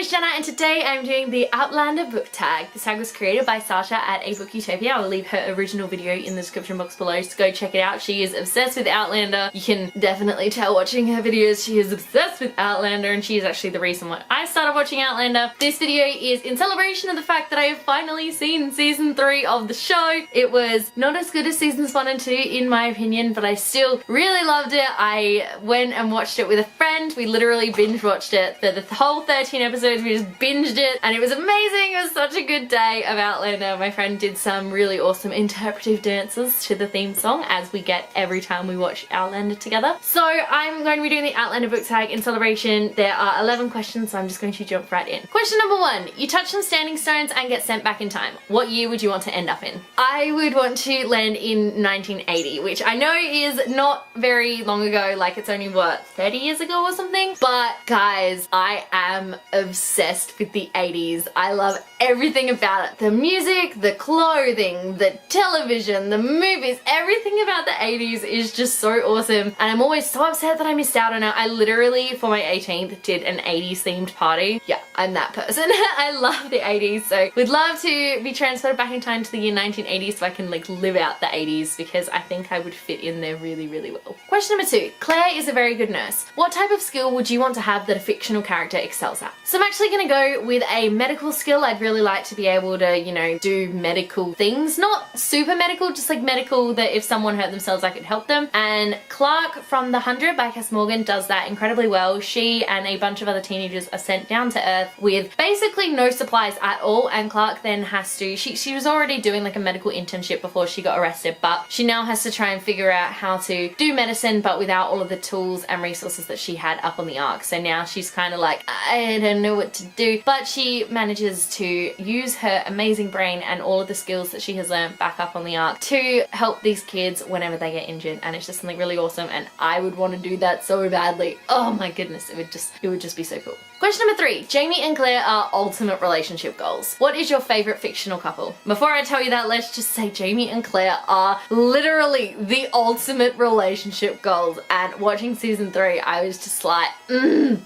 is Jenna and today I'm doing the Outlander book tag. This tag was created by Sasha at A Book Utopia. I'll leave her original video in the description box below, so go check it out. She is obsessed with Outlander. You can definitely tell watching her videos she is obsessed with Outlander, and she is actually the reason why I started watching Outlander. This video is in celebration of the fact that I have finally seen season 3 of the show. It was not as good as seasons 1 and 2 in my opinion, but I still really loved it. I went and watched it with a friend. We literally binge watched it for the whole 13 episodes. We just binged it and it was amazing. It was such a good day of Outlander. My friend did some really awesome interpretive dances to the theme song, as we get every time we watch Outlander together. So I'm going to be doing the Outlander book tag in celebration. There are 11 questions, so I'm just going to jump right in. Question number 1. You touch some standing stones and get sent back in time. What year would you want to end up in? I would want to land in 1980, which I know is not very long ago, like it's only what, 30 years ago or something? But guys, I am obsessed with the 80s. I love everything about it. The music, the clothing, the television, the movies, everything about the 80s is just so awesome. And I'm always so upset that I missed out on it. I literally, for my 18th, did an 80s themed party. Yeah, I'm that person. I love the 80s, so would love to be transferred back in time to the year 1980 so I can like live out the 80s, because I think I would fit in there really, really well. Question number 2. Claire is a very good nurse. What type of skill would you want to have that a fictional character excels at? So I'm actually gonna go with a medical skill. I'd really like to be able to, you know, do medical things. Not super medical, just like medical that if someone hurt themselves I could help them. And Clark from The 100 by Cass Morgan does that incredibly well. She and a bunch of other teenagers are sent down to Earth with basically no supplies at all, and Clark then has to, she was already doing like a medical internship before she got arrested, but she now has to try and figure out how to do medicine but without all of the tools and resources that she had up on the Ark. So now she's kind of like, I don't know what to do, but she manages to use her amazing brain and all of the skills that she has learned back up on the Ark to help these kids whenever they get injured, and it's just something really awesome and I would want to do that so badly. Oh my goodness, it would just be so cool. Question number 3. Jamie and Claire are ultimate relationship goals. What is your favourite fictional couple? Before I tell you that, let's just say Jamie and Claire are literally the ultimate relationship goals, and watching season 3 I was just like,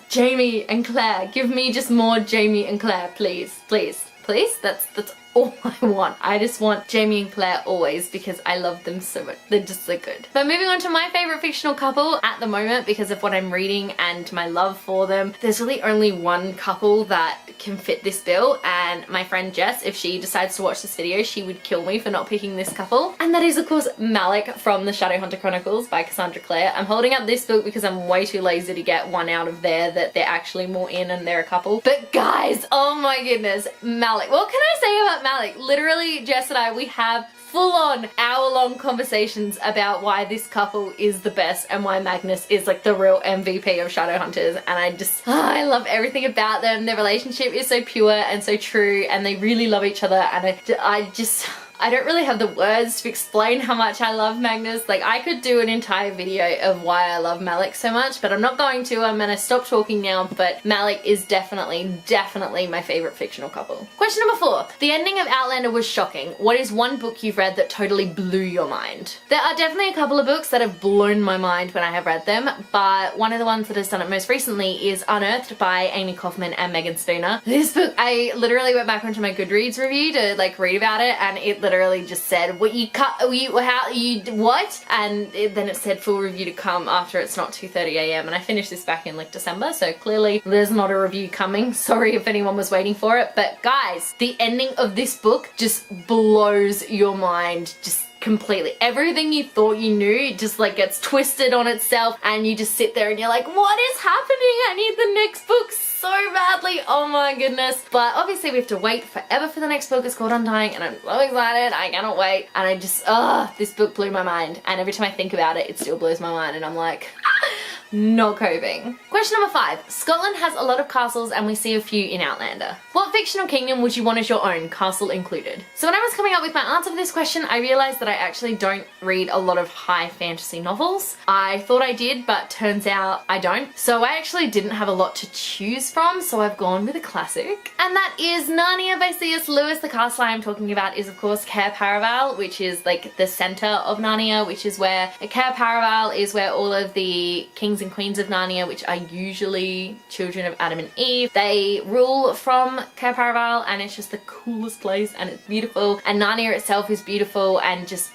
Jamie and Claire, give me just more Jamie and Claire, please, please, please. That's all I want. I just want Jamie and Claire always, because I love them so much. They're just so good. But moving on to my favorite fictional couple at the moment, because of what I'm reading and my love for them, there's really only one couple that can fit this bill, and my friend Jess, if she decides to watch this video, she would kill me for not picking this couple. And that is of course Malik from the Shadowhunter Chronicles by Cassandra Clare. I'm holding up this book because I'm way too lazy to get one out of there that they're actually more in and they're a couple. But guys, oh my goodness, Malik. What can I say about Malik? Literally, Jess and I, we have full-on hour-long conversations about why this couple is the best and why Magnus is like the real MVP of Shadowhunters, and I love everything about them. Their relationship is so pure and so true, and they really love each other, and I don't really have the words to explain how much I love Magnus. Like, I could do an entire video of why I love Malik so much, but I'm not going to. I'm gonna stop talking now, but Malik is definitely my favorite fictional couple. Question number 4. The ending of Outlander was shocking. What is one book you've read that totally blew your mind? There are definitely a couple of books that have blown my mind when I have read them, but one of the ones that has done it most recently is Unearthed by Amy Kaufman and Megan Spooner. This book, I literally went back onto my Goodreads review to like read about it, and it literally just said, what? And then it said full review to come after it's not 2:30 AM, and I finished this back in like December, so clearly there's not a review coming. Sorry if anyone was waiting for it, but guys, the ending of this book just blows your mind, just completely. Everything you thought you knew just like gets twisted on itself, and you just sit there and you're like, what is happening? I need the next book so badly. Oh my goodness. But obviously we have to wait forever for the next book. It's called Undying, and I'm so excited. I cannot wait. And I just, this book blew my mind, and every time I think about it, it still blows my mind, and I'm like, not coping. Question number 5. Scotland has a lot of castles and we see a few in Outlander. What fictional kingdom would you want as your own, castle included? So when I was coming up with my answer for this question, I realized that I actually don't read a lot of high fantasy novels. I thought I did, but turns out I don't. So I actually didn't have a lot to choose from, so I've gone with a classic. And that is Narnia by C.S. Lewis. The castle I'm talking about is of course Cair Paravel, which is like the center of Narnia, which is where Cair Paravel is where all of the kings kings and queens of Narnia, which are usually children of Adam and Eve. They rule from Cair Paravel, and it's just the coolest place, and it's beautiful, and Narnia itself is beautiful and just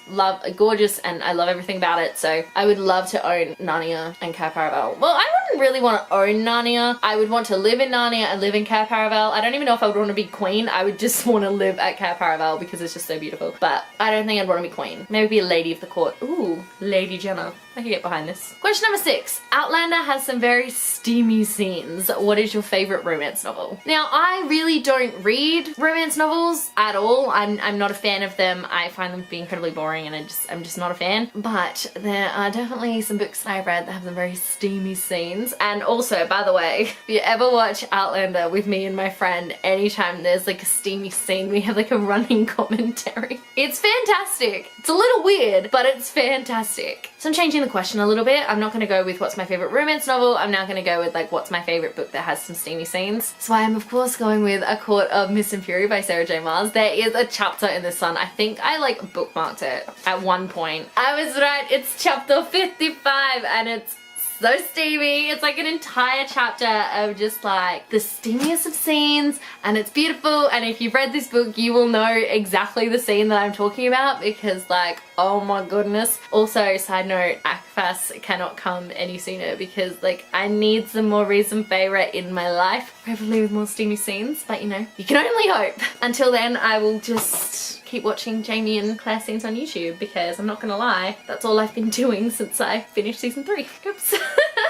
gorgeous, and I love everything about it. So I would love to own Narnia and Cair Paravel. Well, I wouldn't really want to own Narnia. I would want to live in Narnia and live in Cair Paravel. I don't even know if I would want to be queen. I would just want to live at Cair Paravel because it's just so beautiful. But I don't think I'd want to be queen. Maybe be a lady of the court. Ooh, Lady Jenna. I can get behind this. Question number 6. Outlander has some very steamy scenes. What is your favorite romance novel? Now, I really don't read romance novels at all. I'm not a fan of them. I find them to be incredibly boring, and I'm just not a fan. But there are definitely some books that I've read that have some very steamy scenes. And also, by the way, if you ever watch Outlander with me and my friend, anytime there's like a steamy scene, we have like a running commentary. It's fantastic. It's a little weird, but it's fantastic. So I'm changing the question a little bit. I'm not going to go with what's my favorite romance novel. I'm now going to go with like what's my favorite book that has some steamy scenes. So I am of course going with A Court of Mist and Fury by Sarah J Maas. There is a chapter in this one. I think I like bookmarked it at one point. I was right. It's chapter 55 and it's so steamy. It's like an entire chapter of just like the steamiest of scenes, and it's beautiful, and if you've read this book you will know exactly the scene that I'm talking about because like, oh my goodness. Also, side note, ACFAS cannot come any sooner because like I need some more Reason Favourite in my life, preferably with more steamy scenes, but you know, you can only hope. Until then, I will just keep watching Jamie and Claire scenes on YouTube because I'm not gonna lie, that's all I've been doing since I finished season 3. Oops.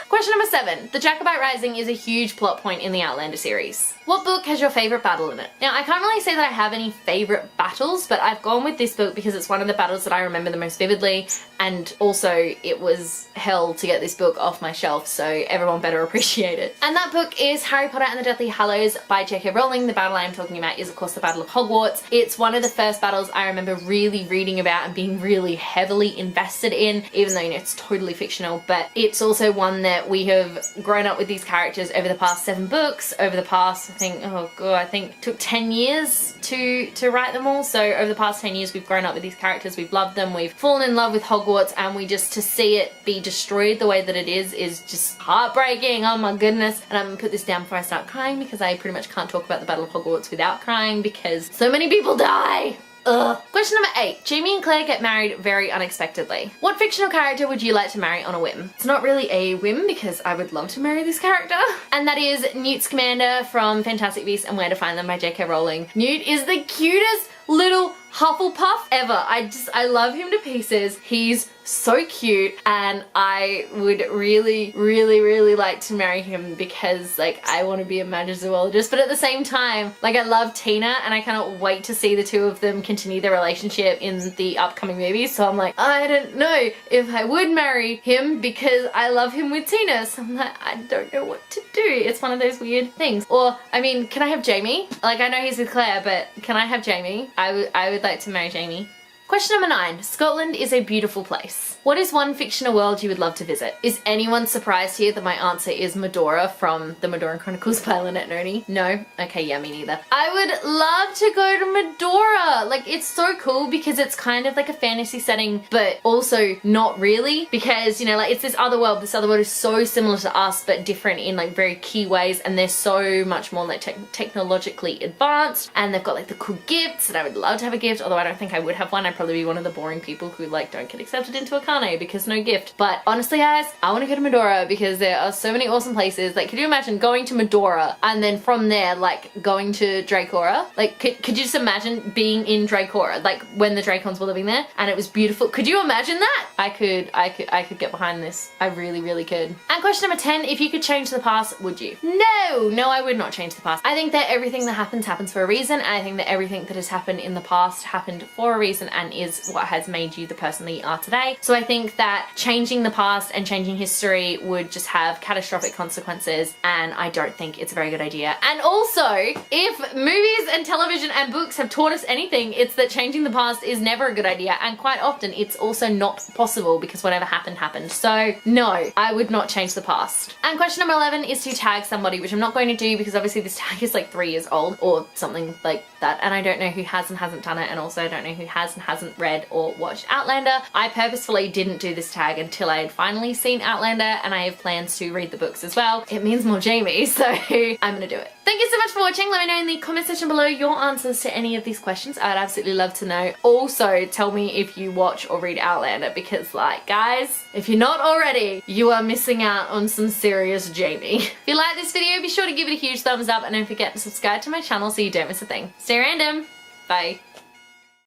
Question number 7. The Jacobite Rising is a huge plot point in the Outlander series. What book has your favourite battle in it? Now, I can't really say that I have any favourite battles, but I've gone with this book because it's one of the battles that I remember the most vividly, and also it was hell to get this book off my shelf, so everyone better appreciate it. And that book is Harry Potter and the Deathly Hallows by J.K. Rowling. The battle I am talking about is of course the Battle of Hogwarts. It's one of the first battles I remember really reading about and being really heavily invested in, even though you know it's totally fictional, but it's also one that we have grown up with these characters over the past 7 books, over the past, I think it took 10 years to write them all. So over the past 10 years we've grown up with these characters, we've loved them, we've fallen in love with Hogwarts, and we just, to see it be destroyed the way that it is just heartbreaking. Oh my goodness. And I'm gonna put this down before I start crying because I pretty much can't talk about the Battle of Hogwarts without crying because so many people die. Ugh. Question number 8. Jamie and Claire get married very unexpectedly. What fictional character would you like to marry on a whim? It's not really a whim because I would love to marry this character. And that is Newt Scamander from Fantastic Beasts and Where to Find Them by J.K. Rowling. Newt is the cutest little Hufflepuff ever. I love him to pieces. He's so cute, and I would really like to marry him because like I want to be a magic zoologist, but at the same time like I love Tina and I cannot wait to see the two of them continue their relationship in the upcoming movies. So I'm like, I don't know if I would marry him because I love him with Tina, so I'm like, I don't know what to do. It's one of those weird things. Or I mean, can I have Jamie? Like I know he's with Claire, but can I have Jamie? I would like to marry Jamie. Question number 9. Scotland is a beautiful place. What is one fictional world you would love to visit? Is anyone surprised here that my answer is Medora from the Medoran Chronicles by Lynette Noni? No? Okay, yeah, me neither. I would love to go to Medora. Like, it's so cool because it's kind of like a fantasy setting, but also not really, because, you know, like, it's this other world. This other world is so similar to us, but different in like very key ways, and they're so much more like technologically advanced, and they've got like the cool gifts, and I would love to have a gift, although I don't think I would have one. I'd probably be one of the boring people who like don't get accepted into a Carne because no gift. But honestly guys, I want to go to Medora because there are so many awesome places. Like, could you imagine going to Medora and then from there like going to Dracora? Like, could you just imagine being in Dracora, like when the Dracons were living there and it was beautiful? Could you imagine that? I could get behind this. I really could. And question number 10, if you could change the past, would you? No, I would not change the past. I think that everything that happens for a reason, and I think that everything that has happened in the past happened for a reason and is what has made you the person that you are today. So I think that changing the past and changing history would just have catastrophic consequences, and I don't think it's a very good idea. And also, if movies and television and books have taught us anything, it's that changing the past is never a good idea, and quite often it's also not possible because whatever happened. So no, I would not change the past. And question number 11 is to tag somebody, which I'm not going to do because obviously this tag is like 3 years old or something like that, and I don't know who has and hasn't done it, and also I don't know who has and hasn't hasn't read or watched Outlander. I purposefully didn't do this tag until I had finally seen Outlander, and I have plans to read the books as well. It means more Jamie, so I'm gonna do it. Thank you so much for watching. Let me know in the comment section below your answers to any of these questions. I'd absolutely love to know. Also, tell me if you watch or read Outlander, because like, guys, if you're not already, you are missing out on some serious Jamie. If you like this video, be sure to give it a huge thumbs up, and don't forget to subscribe to my channel so you don't miss a thing. Stay random. Bye.